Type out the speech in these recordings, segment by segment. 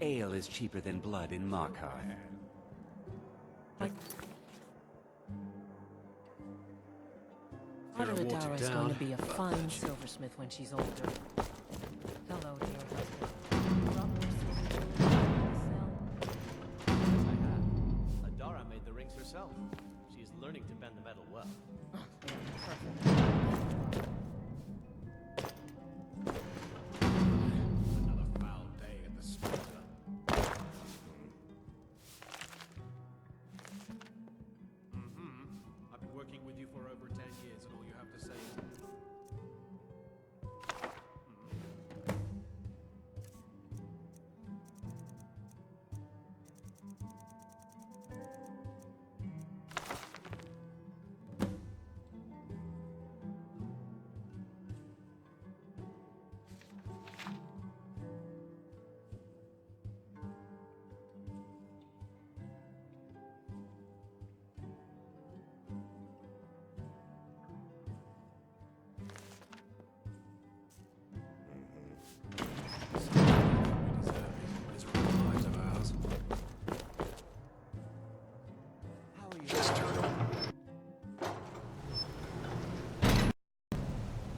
Ale is cheaper than blood in Markarth. Adara is going to be a fine silversmith when she's older. Hello, dear husband. Brought more silver to sell? Yes, I have. Adara made the rings herself. She is learning to bend the metal well. Perfect. Another foul day at the slaughter. I've been working with you for over 10 years, and all you have to say is...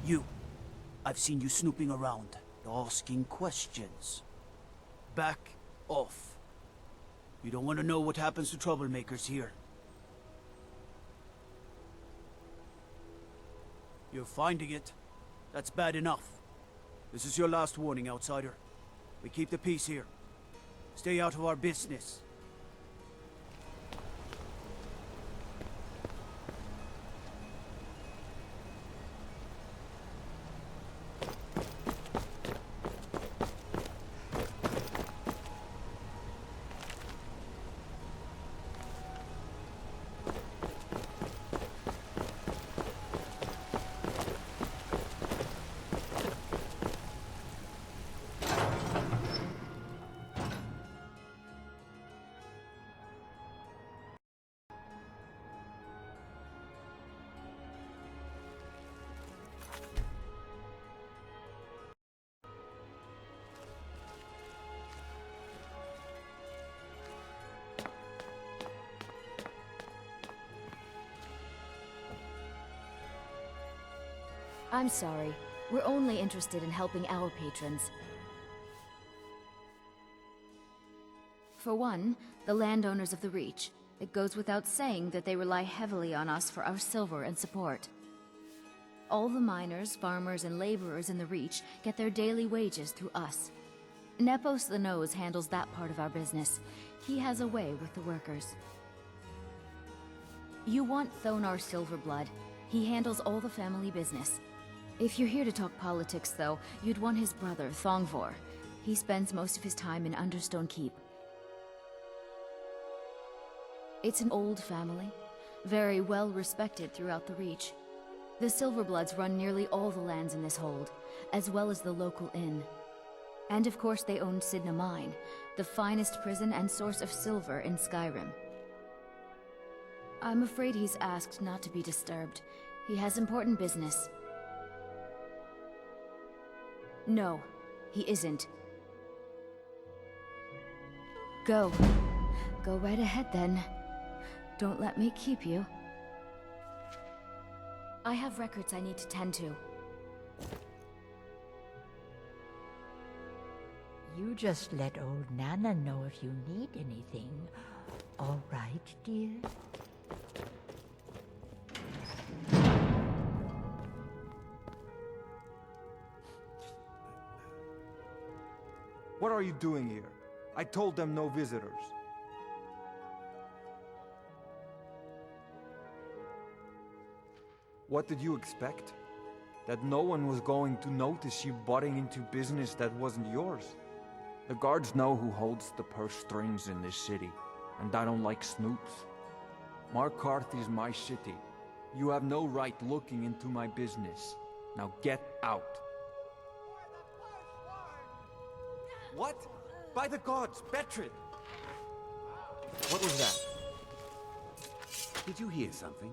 You. I've seen you snooping around, asking questions. Back off. You don't want to know what happens to troublemakers here. You're finding it. That's bad enough. This is your last warning, outsider. We keep the peace here. Stay out of our business. I'm sorry. We're only interested in helping our patrons. For one, the landowners of the Reach. It goes without saying that they rely heavily on us for our silver and support. All the miners, farmers, and laborers in the Reach get their daily wages through us. Nepos the Nose handles that part of our business. He has a way with the workers. You want Thonar Silverblood. He handles all the family business. If you're here to talk politics, though, you'd want his brother, Thongvor. He spends most of his time in Understone Keep. It's an old family, very well respected throughout the Reach. The Silverbloods run nearly all the lands in this hold, as well as the local inn. And of course they own Sidna Mine, the finest prison and source of silver in Skyrim. I'm afraid he's asked not to be disturbed. He has important business. No, he isn't. Go. Go right ahead then. Don't let me keep you. I have records I need to tend to. You just let old Nana know if you need anything. All right, dear? What are you doing here? I told them no visitors. What did you expect? That no one was going to notice you butting into business that wasn't yours? The guards know who holds the purse strings in this city, and I don't like snoops. Markarth is my city. You have no right looking into my business. Now get out. What? By the gods, Betrid! What was that? Did you hear something?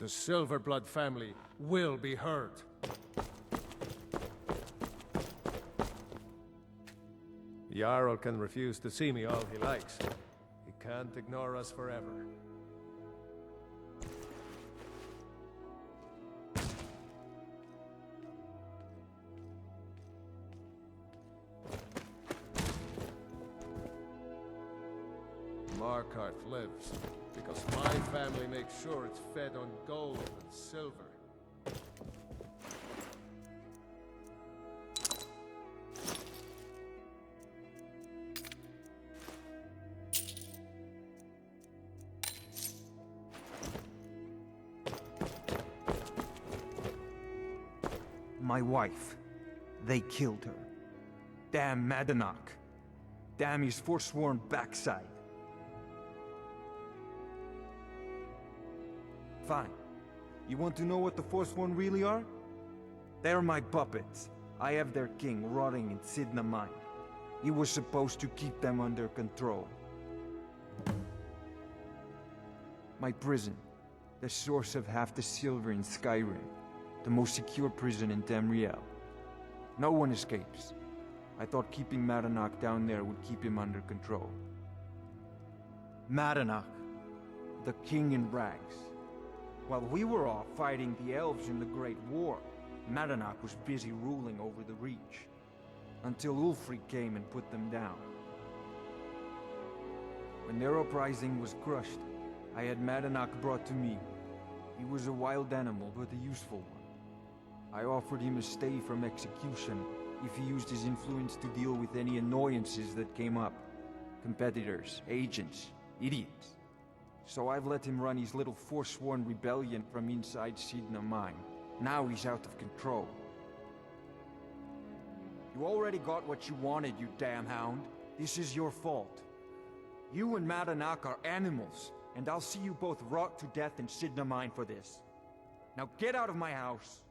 The Silverblood family will be heard. Jarl can refuse to see me all he likes. He can't ignore us forever. Markarth lives, because my family makes sure it's fed on gold and silver. My wife. They killed her. Damn Madanach. Damn his forsworn backside. Fine. You want to know what the Forsworn really are? They're my puppets. I have their king rotting in Sidna mine. He was supposed to keep them under control. My prison. The source of half the silver in Skyrim. The most secure prison in Tamriel. No one escapes. I thought keeping Madanach down there would keep him under control. Madanach. The king in rags. While we were off fighting the elves in the Great War, Madanach was busy ruling over the Reach. Until Ulfric came and put them down. When their uprising was crushed, I had Madanach brought to me. He was a wild animal, but a useful one. I offered him a stay from execution if he used his influence to deal with any annoyances that came up. Competitors, agents, idiots. So I've let him run his little Forsworn rebellion from inside Sidna mine. Now he's out of control. You already got what you wanted, you damn hound. This is your fault. You and Madanach are animals, and I'll see you both rot to death in Sidna mine for this. Now get out of my house!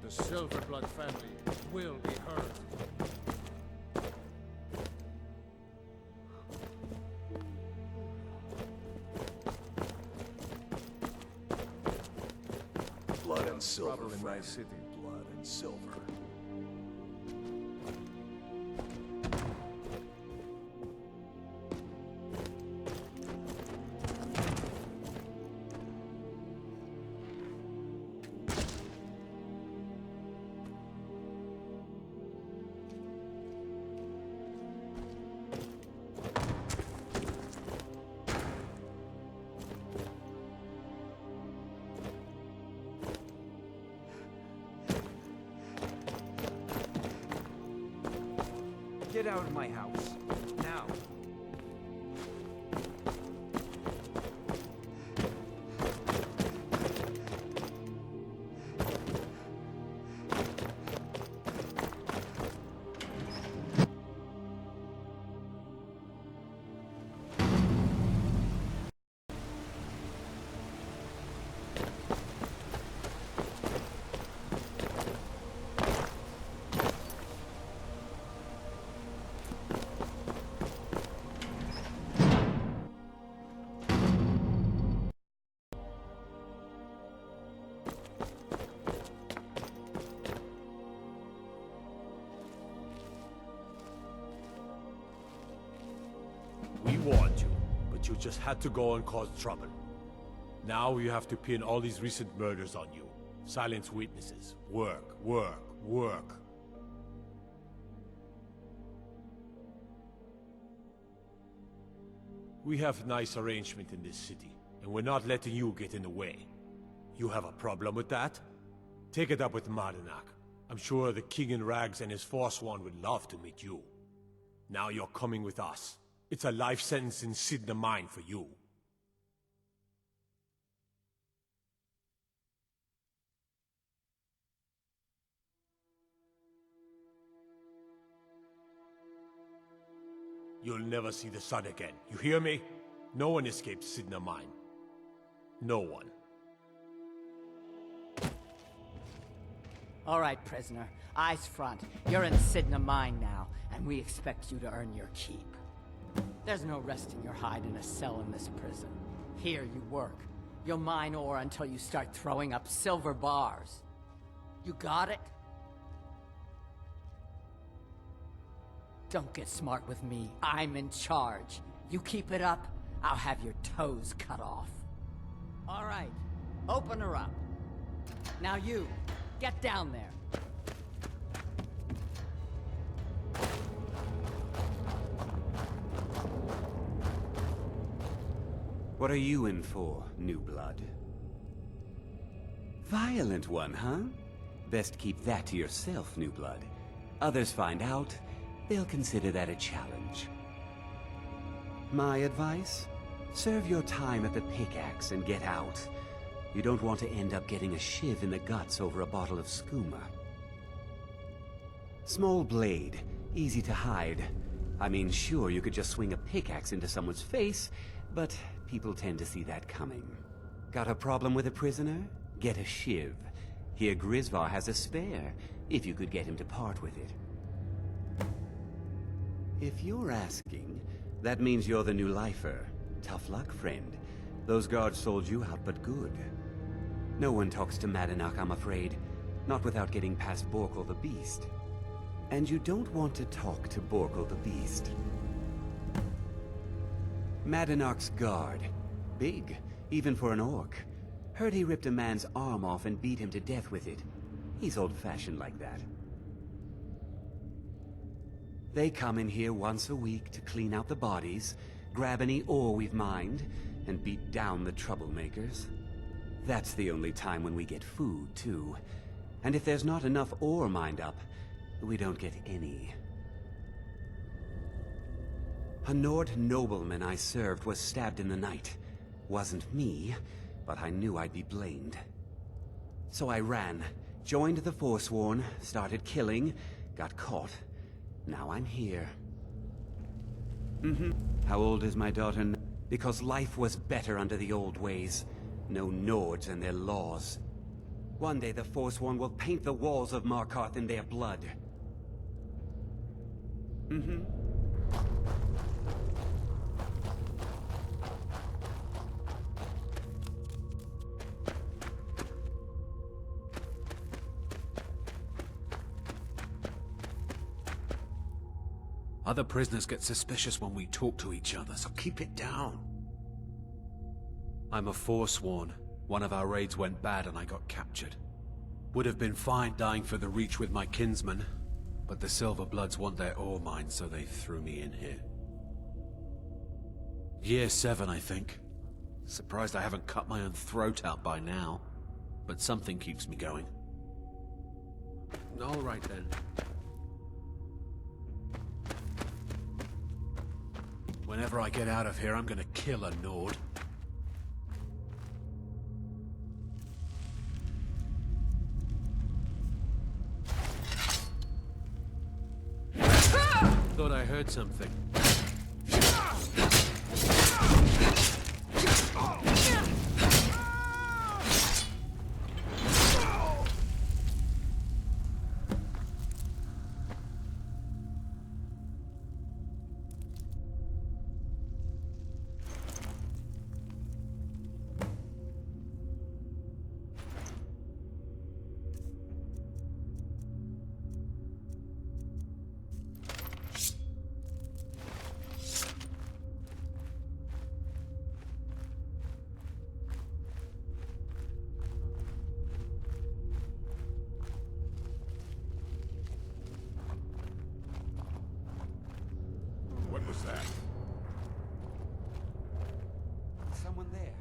The Silverblood family will be heard. Blood and silver, Trouble in my friend. city. Blood and silver. Get out of my house. Now. We warned you, but you just had to go and cause trouble. Now you have to pin all these recent murders on you. Silence witnesses. Work, work, work. We have nice arrangement in this city, and we're not letting you get in the way. You have a problem with that? Take it up with Markarth. I'm sure the King in Rags and his Forsworn would love to meet you. Now you're coming with us. It's a life sentence in Sidna Mine for you. You'll never see the sun again. You hear me? No one escapes Sidna Mine. No one. All right, prisoner. Eyes front. You're in Sidna Mine now, and we expect you to earn your keep. There's no resting your hide in a cell in this prison. Here you work. You'll mine ore until you start throwing up silver bars. You got it? Don't get smart with me. I'm in charge. You keep it up, I'll have your toes cut off. All right, open her up. Now you, get down there. What are you in for, new blood? Violent one, huh? Best keep that to yourself, new blood. Others find out, they'll consider that a challenge. My advice? Serve your time at the pickaxe and get out. You don't want to end up getting a shiv in the guts over a bottle of skooma. Small blade, easy to hide. I mean, sure, you could just swing a pickaxe into someone's face, but people tend to see that coming. Got a problem with a prisoner? Get a shiv. Here Grisvar has a spare, if you could get him to part with it. If you're asking, that means you're the new lifer. Tough luck, friend. Those guards sold you out, but good. No one talks to Markarth, I'm afraid. Not without getting past Borkul the Beast. And you don't want to talk to Borkul the Beast. Markarth's guard. Big, even for an orc. Heard he ripped a man's arm off and beat him to death with it. He's old-fashioned like that. They come in here once a week to clean out the bodies, grab any ore we've mined, and beat down the troublemakers. That's the only time when we get food, too. And if there's not enough ore mined up, we don't get any. A Nord nobleman I served was stabbed in the night. Wasn't me, but I knew I'd be blamed. So I ran, joined the Forsworn, started killing, got caught. Now I'm here. How old is my daughter? Because life was better under the old ways. No Nords and their laws. One day the Forsworn will paint the walls of Markarth in their blood. Other prisoners get suspicious when we talk to each other, so keep it down. I'm a Forsworn. One of our raids went bad and I got captured. Would have been fine dying for the Reach with my kinsmen, but the Silver Bloods want their ore mines, so they threw me in here. Year 7, I think. Surprised I haven't cut my own throat out by now, but something keeps me going. All right then. Whenever I get out of here, I'm gonna kill a Nord. Thought I heard something. What was that? Someone there.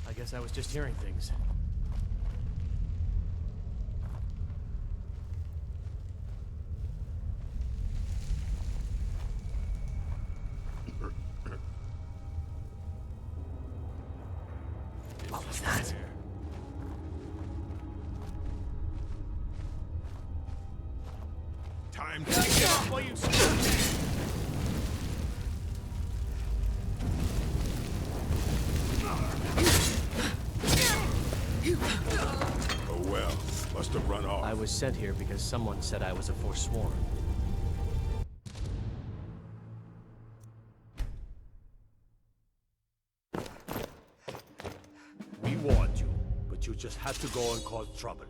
I guess I was just hearing things. What was that? Time to get off while you still can. Oh well, must have run off. I was sent here because someone said I was a Forsworn. We warned you, but you just had to go and cause trouble.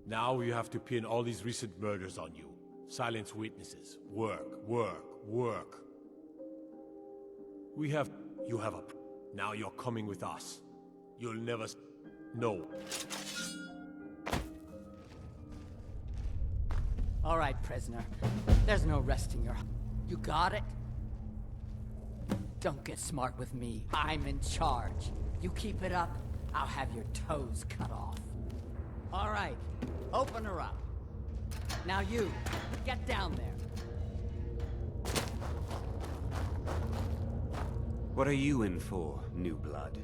Now you have to pin all these recent murders on you. Silence witnesses. Work, work, work. You have a... Now you're coming with us. You'll never... No. All right, prisoner. There's no resting your... You got it? Don't get smart with me. I'm in charge. You keep it up, I'll have your toes cut off. All right, open her up. Now you, get down there. What are you in for, new blood?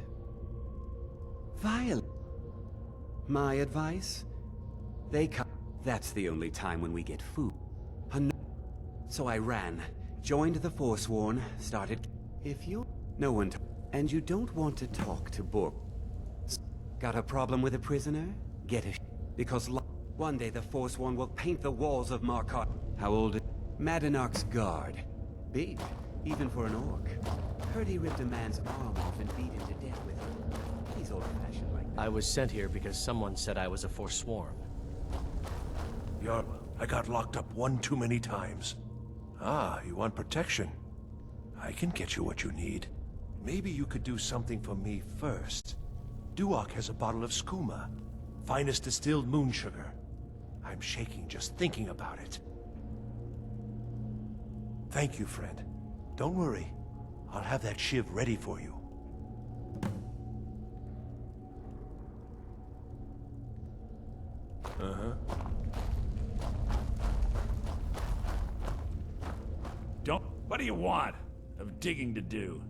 Violence. My advice? They come. That's the only time when we get food. So I ran, joined the Forsworn, started... If you... No one... And you don't want to talk to Bork. Got a problem with a prisoner? Get a... Because one day the Forsworn will paint the walls of Markarth. How old is... Madanark's guard. Big, even for an orc. Heard he ripped a man's arm off and beat him to death with it. He's old-fashioned like that. I was sent here because someone said I was a Forsworn. Yarma, I got locked up one too many times. Ah, you want protection? I can get you what you need. Maybe you could do something for me first. Duok has a bottle of skooma. Finest distilled moon sugar. I'm shaking just thinking about it. Thank you, friend. Don't worry. I'll have that shiv ready for you. Uh-huh. What do you want? I've digging to do.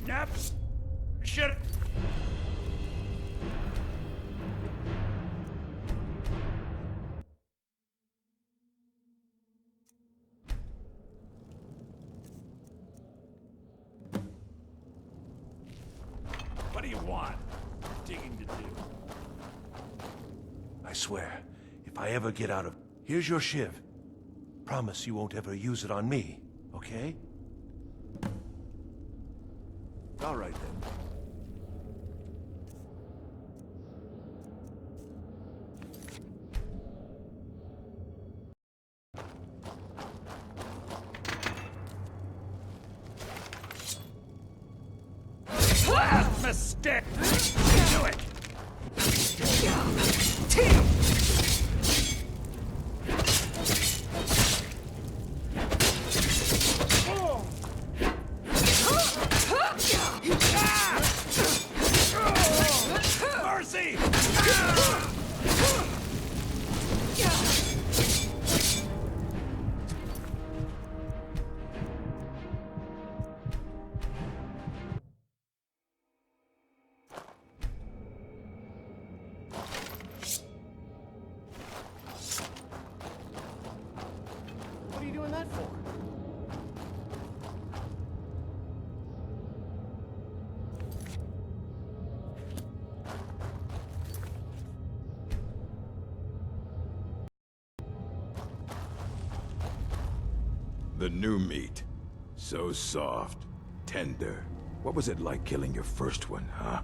Nap! Shit! What do you want? Digging to do. I swear, if I ever get out of... Here's your shiv. Promise you won't ever use it on me, okay? All right, then. dead! Do it! Mercy! What are you doing that for? The new meat. So soft, tender. What was it like killing your first one, huh?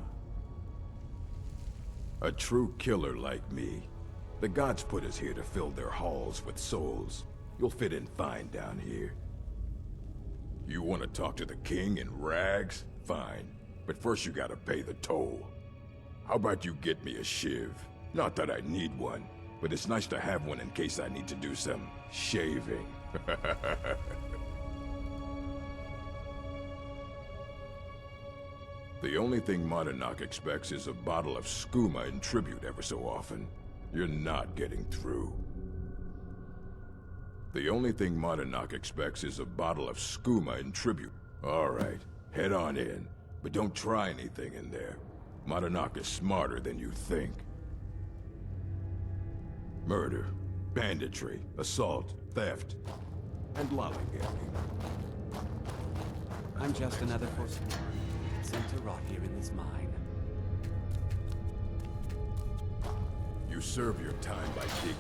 A true killer like me. The gods put us here to fill their halls with souls. You'll fit in fine down here. You want to talk to the king in rags? Fine. But first you gotta pay the toll. How about you get me a shiv? Not that I need one, but it's nice to have one in case I need to do some shaving. The only thing Markarth expects is a bottle of skooma in tribute ever so often. You're not getting through. The only thing Markarth expects is a bottle of skooma in tribute. All right, head on in, but don't try anything in there. Markarth is smarter than you think. Murder, banditry, assault, theft, and lollygagging. I'm just another Forsworn, sent to rot here in this mine. You serve your time by digging,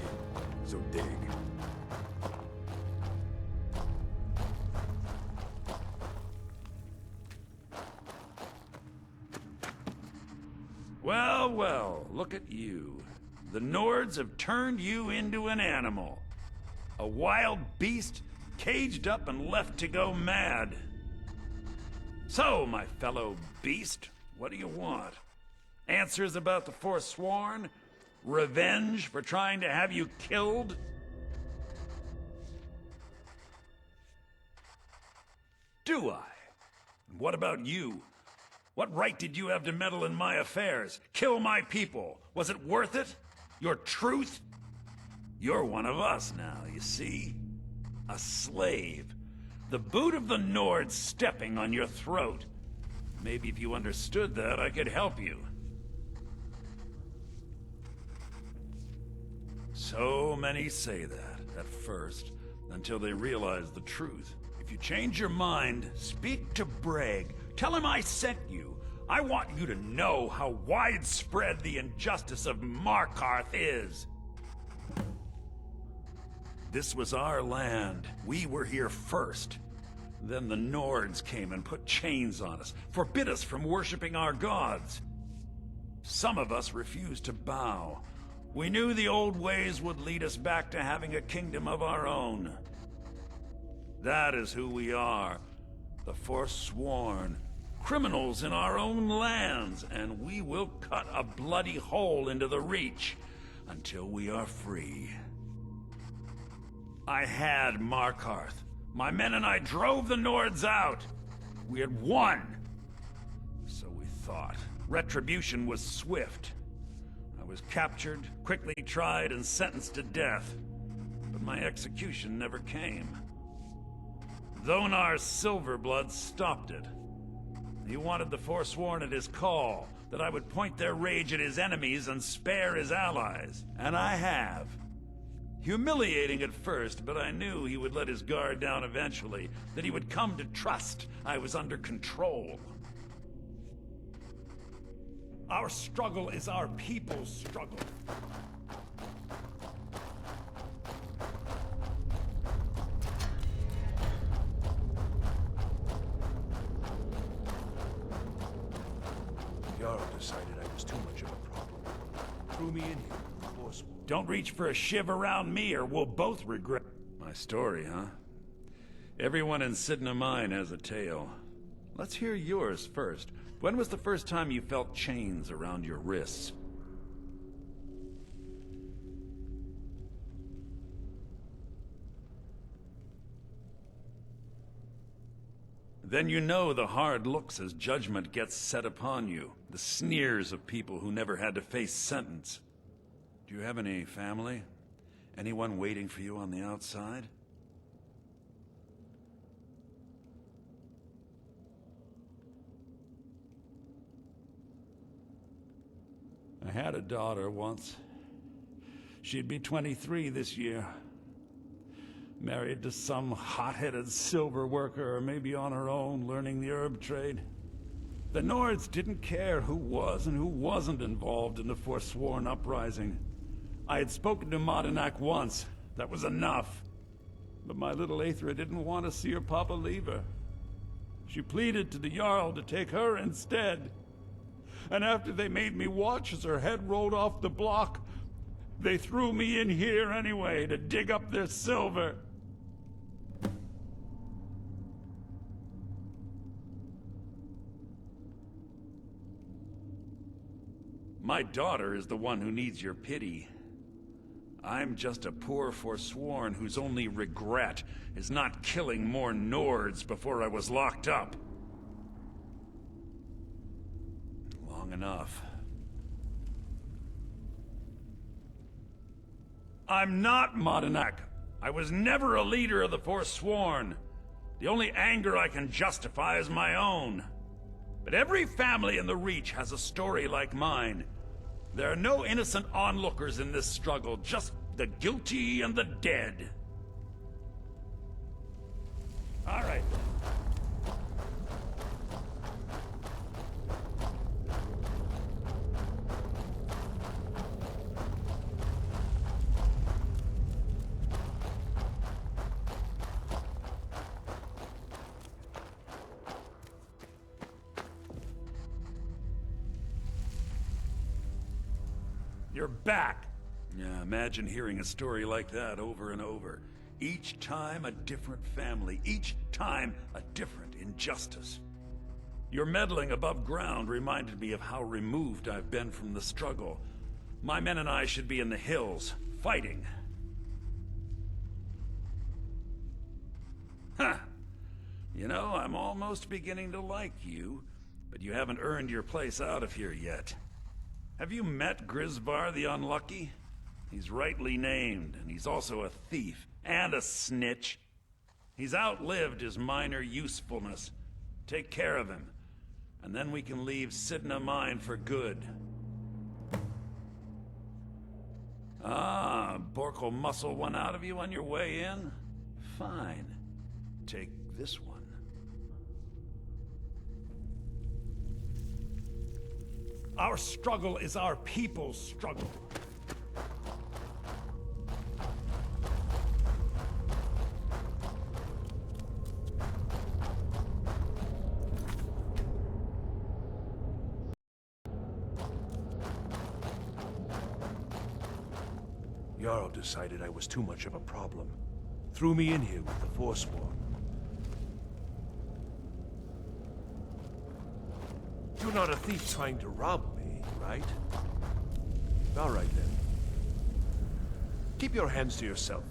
so dig. Well, well, look at you. The Nords have turned you into an animal. A wild beast, caged up and left to go mad. So, my fellow beast, what do you want? Answers about the Forsworn? Revenge for trying to have you killed? Do I? And what about you? What right did you have to meddle in my affairs? Kill my people? Was it worth it? Your truth? You're one of us now, you see? A slave. The boot of the Nords stepping on your throat. Maybe if you understood that, I could help you. So many say that, at first, until they realize the truth. If you change your mind, speak to Breg. Tell him I sent you. I want you to know how widespread the injustice of Markarth is. This was our land. We were here first. Then the Nords came and put chains on us, forbid us from worshipping our gods. Some of us refused to bow. We knew the old ways would lead us back to having a kingdom of our own. That is who we are, the Forsworn. Criminals in our own lands, and we will cut a bloody hole into the Reach until we are free. I had Markarth. My men and I drove the Nords out. We had won. So we thought. Retribution was swift. I was captured, quickly tried, and sentenced to death. But my execution never came. Dhonar's Silverblood stopped it. He wanted the Forsworn at his call, that I would point their rage at his enemies and spare his allies. And I have. Humiliating at first, but I knew he would let his guard down eventually, that he would come to trust I was under control. Our struggle is our people's struggle. Jarl decided I was too much of a problem. Threw me in here with the Forsworn. Don't reach for a shiv around me or we'll both regret. My story, huh? Everyone in Sidna Mine has a tale. Let's hear yours first. When was the first time you felt chains around your wrists? Then you know the hard looks as judgment gets set upon you, the sneers of people who never had to face sentence. Do you have any family? Anyone waiting for you on the outside? I had a daughter once. She'd be 23 this year. Married to some hot-headed silver worker, or maybe on her own, learning the herb trade. The Nords didn't care who was and who wasn't involved in the Forsworn uprising. I had spoken to Markarth once. That was enough. But my little Aethra didn't want to see her papa leave her. She pleaded to the Jarl to take her instead. And after they made me watch as her head rolled off the block, they threw me in here anyway to dig up their silver. My daughter is the one who needs your pity. I'm just a poor Forsworn whose only regret is not killing more Nords before I was locked up. Long enough. I'm not Markarth. I was never a leader of the Forsworn. The only anger I can justify is my own. But every family in the Reach has a story like mine. There are no innocent onlookers in this struggle, just the guilty and the dead. All right. You're back! Yeah, imagine hearing a story like that over and over. Each time a different family, each time a different injustice. Your meddling above ground reminded me of how removed I've been from the struggle. My men and I should be in the hills, fighting. Huh! You know, I'm almost beginning to like you, but you haven't earned your place out of here yet. Have you met Grisvar the Unlucky? He's rightly named, and he's also a thief and a snitch. He's outlived his minor usefulness. Take care of him, and then we can leave Sidna Mine for good. Ah, Bork will muscle one out of you on your way in? Fine. Take this one. Our struggle is our people's struggle. Jarl decided I was too much of a problem. Threw me in here with the Forsworn. You're not a thief trying to rob me, right? All right, then. Keep your hands to yourself.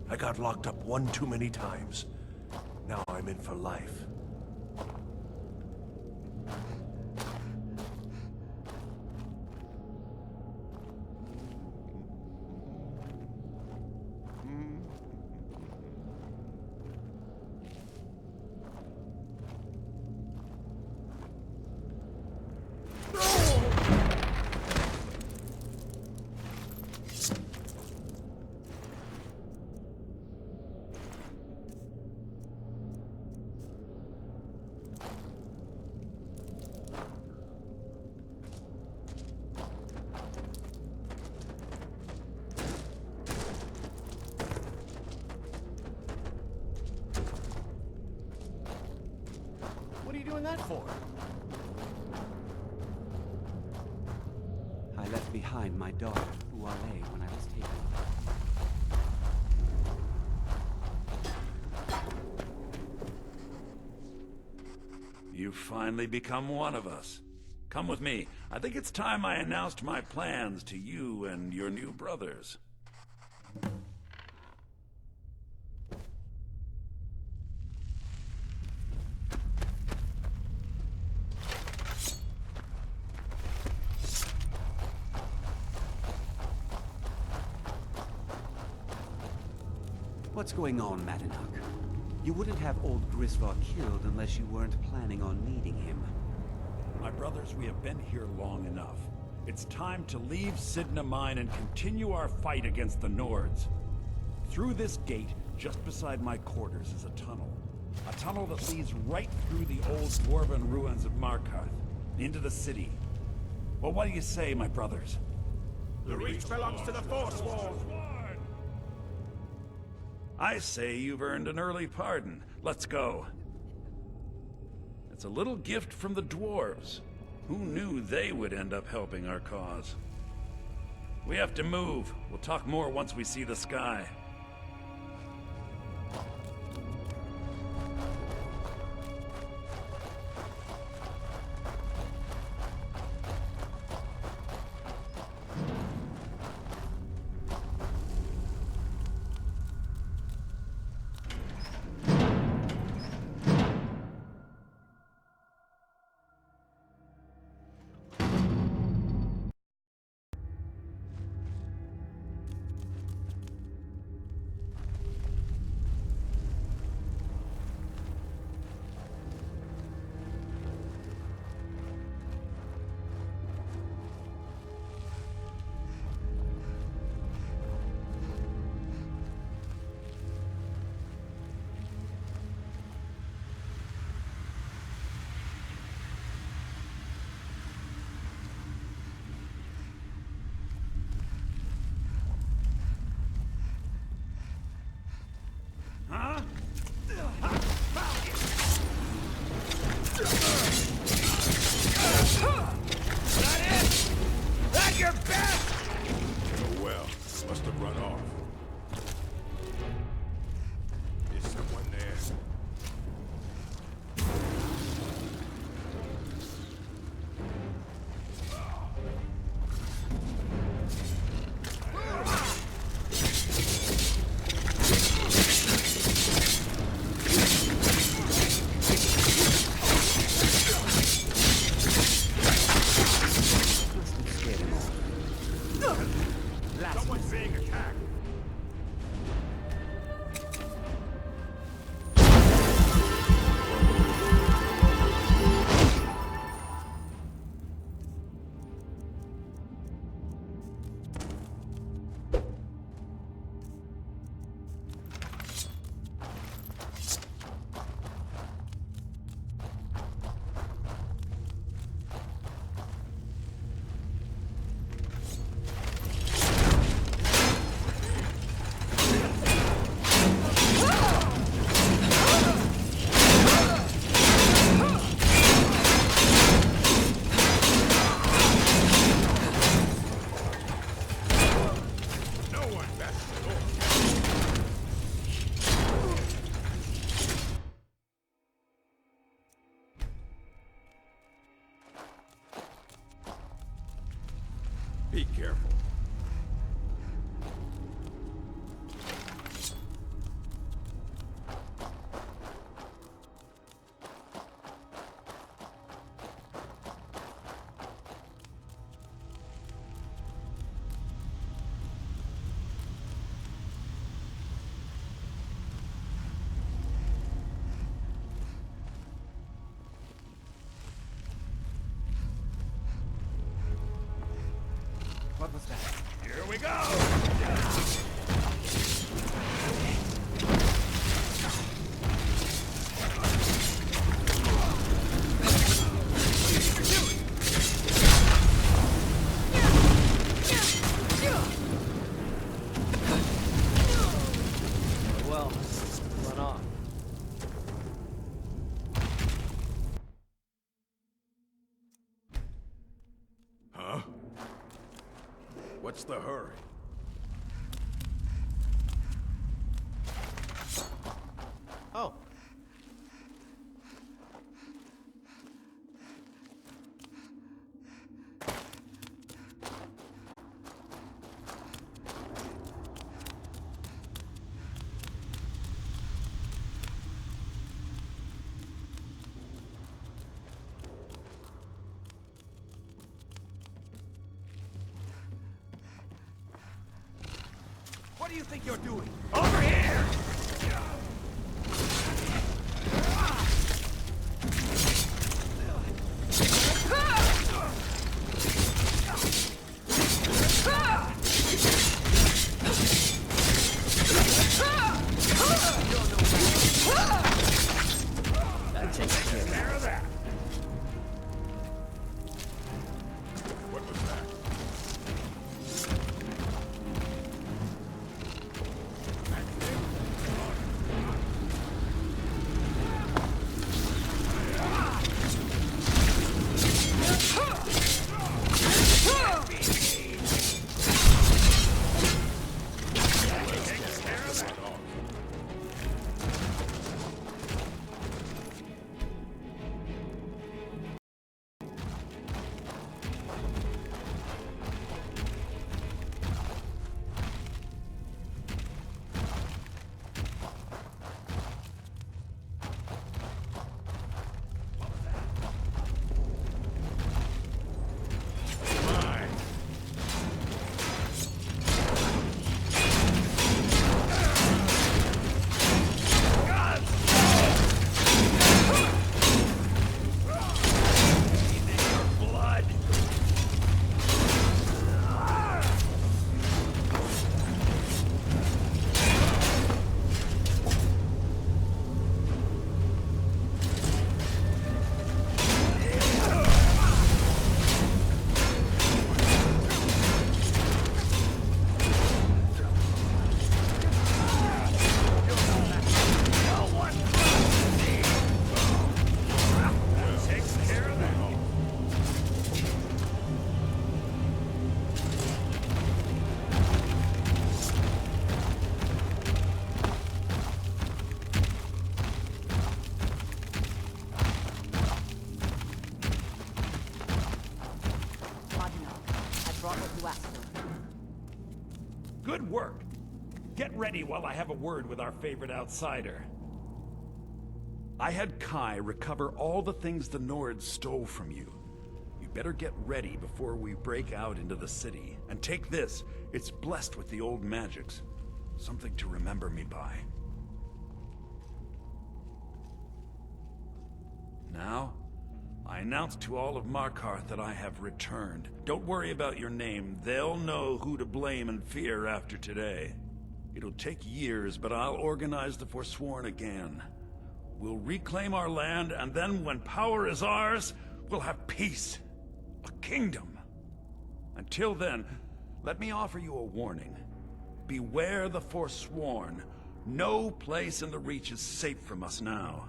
I got locked up one too many times. Now I'm in for life. doing that for? I left behind my daughter, Uale, when I was taken. You've finally become one of us. Come with me. I think it's time I announced my plans to you and your new brothers. What's going on, Markarth? You wouldn't have old Grisvar killed unless you weren't planning on needing him. My brothers, we have been here long enough. It's time to leave Sidna Mine and continue our fight against the Nords. Through this gate, just beside my quarters, is a tunnel. A tunnel that leads right through the old dwarven ruins of Markarth, into the city. Well, what do you say, my brothers? The Reach belongs to the Forsworn. I say you've earned an early pardon. Let's go. It's a little gift from the dwarves. Who knew they would end up helping our cause? We have to move. We'll talk more once we see the sky. Huh? That it? That your best? Oh well, must have run off. Is someone there? Someone's being attacked. Be careful. What was that? Here we go! Well, run off. What's the hurry? Oh. What do you think you're doing? Over here! That takes care of that. What was that? Good work. Get ready while I have a word with our favorite outsider. I had Kai recover all the things the Nords stole from you. You better get ready before we break out into the city. And take this. It's blessed with the old magics. Something to remember me by. Now, I announce to all of Markarth that I have returned. Don't worry about your name. They'll know who to blame and fear after today. It'll take years, but I'll organize the Forsworn again. We'll reclaim our land, and then when power is ours, we'll have peace. A kingdom. Until then, let me offer you a warning. Beware the Forsworn. No place in the Reach is safe from us now.